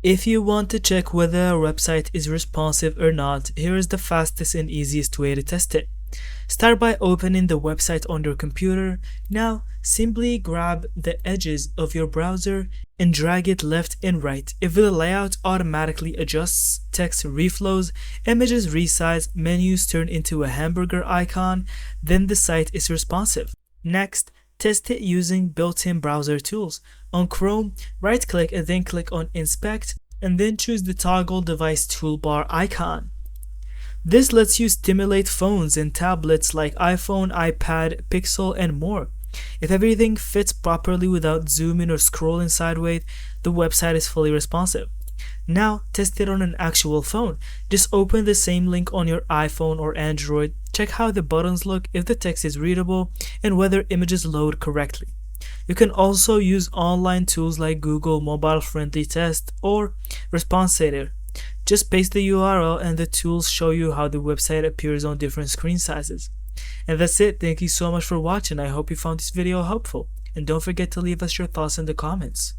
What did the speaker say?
If you want to check whether a website is responsive or not, here is the fastest and easiest way to test it. Start by opening the website on your computer. Now, simply grab the edges of your browser and drag it left and right. If the layout automatically adjusts, text reflows, images resize, menus turn into a hamburger icon, then the site is responsive. Next, test it using built-in browser tools. On Chrome, right-click and then click on Inspect, and then choose the Toggle Device Toolbar icon. This lets you stimulate phones and tablets like iPhone, iPad, Pixel, and more. If everything fits properly without zooming or scrolling sideways, the website is fully responsive. Now, test it on an actual phone. Just open the same link on your iPhone or Android, check how the buttons look, if the text is readable, and whether images load correctly. You can also use online tools like Google Mobile Friendly Test or ResponseRadar. Just paste the URL and the tools show you how the website appears on different screen sizes. And that's it. Thank you so much for watching. I hope you found this video helpful. And don't forget to leave us your thoughts in the comments.